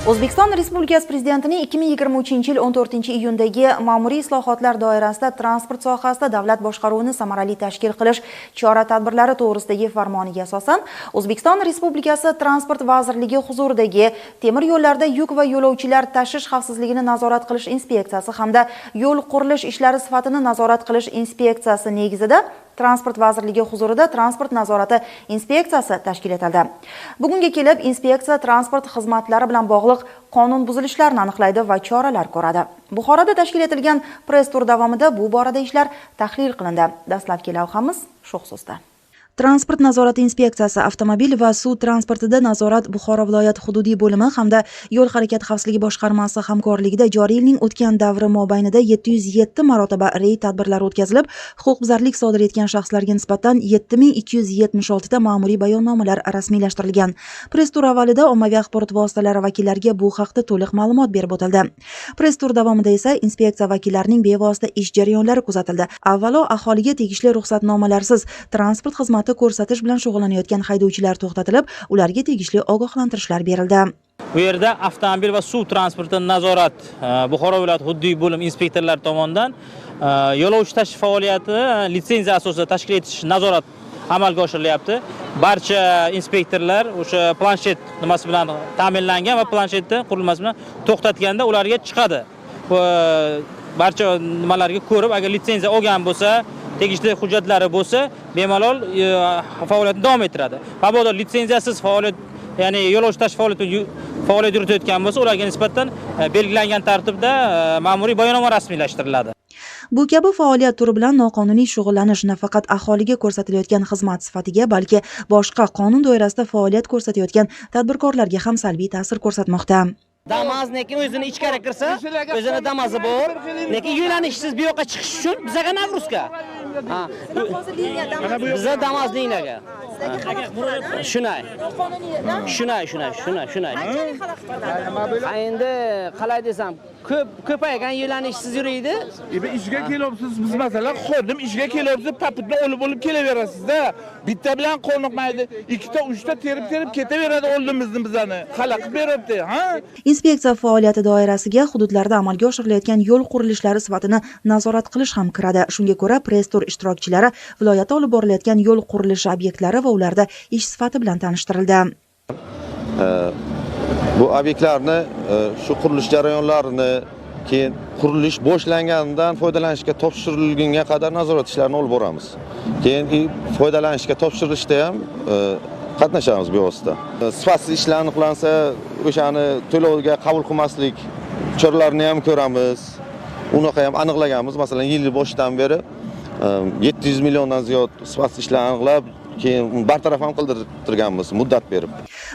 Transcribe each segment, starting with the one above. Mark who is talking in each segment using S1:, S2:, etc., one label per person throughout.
S1: O'zbekiston Respublikasi Prezidentining 2023-yil 14-iyundagi ma'muriy islohotlar doirasida transport sohasida davlat boshqaruvini samarali tashkil qilish chora-tadbirlari to'g'risidagi farmoniga asosan O'zbekiston Respublikasi Transport vazirligi huzuridagi temir yo'llarda yuk va yo'lovchilar tashish xavfsizligini nazorat qilish inspeksiyasi hamda yo'l qurilish ishlari sifatini nazorat qilish inspeksiyasi negizida Transport vazirligi huzurida transport nazorati inspeksiyasi tashkil etildi. Bugunga kelib inspeksiya transport xizmatlari bilan bog'liq qonun buzilishlarini aniqlaydi va choralar ko'radi. Buxoroda tashkil etilgan press tur davomida bu borada ishlar tahlil qilindi. Dastlabki lavhamiz shu xususda. Transport nazorati inspeksiyasi avtomobil va suv transportida nazorat Buxoro viloyat hududiy bo'limi hamda yo'l harakati xavfsizligi boshqarmasi hamkorligida joriy yilning o'tgan davri mobaynida 707 marotaba reyd tadbirlari o'tkazilib, huquqbuzarlik sodir etgan shaxslarga nisbatan 7276 ta ma'muriy bayonnomalar rasmiylashtirilgan. Press tur avvalida ommaviy axborot vositalari vakillariga bu haqda to'liq ma'lumot berib o'tildi. Press tur davomida esa inspeksiya vakillarining bevosita ish jarayonlari kuzatildi. Avvalo aholiga tegishli ruxsatnomalarsiz transport xizmati ko'rsatish bilan shug'ullanayotgan haydovchilar to'xtatilib, ularga tegishli ogohlantirishlar berildi.
S2: Bu yerda avtomobil va suv transportini nazorat Buxoro viloyat hududiy bo'lim inspektorlari tomonidan yo'lovchi tashish faoliyati litsenziya asosida tashkil etish nazorat amalga oshirilyapti. Barcha inspektorlar o'sha planshet nimasi bilan ta'minlangan va planshetni qurilmasi bilan to'xtatganda ularga chiqadi. Barcha nimalarga ko'rib, agar litsenziya olgan bo'lsa, tegishli hujjatlari bo'lsa, bemalol faoliyatni davom ettiradi. Mabodo litsenziyasiz faoliyat, ya'ni yo'lovchi tashish faoliyat yuritayotgan bo'lsa, ularga nisbatan belgilangan tartibda ma'muriy bayonnoma rasmiylashtiriladi.
S1: Bu kabi faoliyat turi bilan noqonuniy shug'ullanish nafaqat aholiga ko'rsatilayotgan xizmat sifatiga, balki boshqa qonun doirasida faoliyat ko'rsatayotgan tadbirkorlarga ham salbiy ta'sir ko'rsatmoqda.
S3: Damas lekin o'zini ichkari kirsa, o'zini damazi bor. Lekin yo'lanishsiz bu yoqqa chiqish uchun bizaga nagruska. Biza damas liniyaga. Shunay. Endi qalay desam, ko'paygan yo'lanishsiz yuriydi.
S4: Ishga kelyapsiz, biz masalan xodim ishga kelyapsiz, papitni olib kelaverasiz-da. Bitta bilan qoniqmaydi, ikkita, uchta terib ketaveradi oldimizni bizani. Xalaqib beryapti, ha?
S1: Inspeksiya faoliyati doirasiga hududlarda amalga oshirilayotgan yo'l qurilishlari sifatini nazorat qilish ham kiradi. Shunga ko'ra, press tur ishtirokchilari viloyatda olib borilayotgan yo'l qurilishi obyektlari va ularda ish sifati bilan tanishtirildi.
S5: Bu obyektlarni, shu qurilish jarayonlarini, keyin qurilish boshlanganidan foydalanishga topshirilgunga qadar nazorat ishlarini olib boramiz. Keyin foydalanishga topshirilishda ham qatnashamiz bevosita. Sifatsiz ishlar aniqlansa, o'shani to'lovga qabul qilmaslik choralarini ham ko'ramiz. Unaqa ham aniqlaganmiz. Masalan, yil boshidan beri 700 milliondan ziyod sifatsiz ishlar aniqlab, keyin bartaraf ham qildirganmiz muddat berib.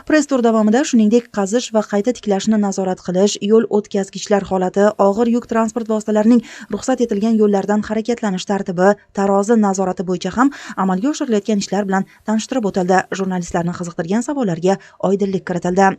S1: Press tur davomida shuningdek qazish va qayta tiklashni nazorat qilish, yo'l o'tkazgichlar holati, og'ir yuk transport vositalarining ruxsat etilgan yo'llardan harakatlanish tartibi, tarozi nazorati bo'yicha ham amalga oshirilayotgan ishlar bilan tanishtirib o'tildi. Jurnalistlarni qiziqtirgan savollarga oydinlik kiritildi.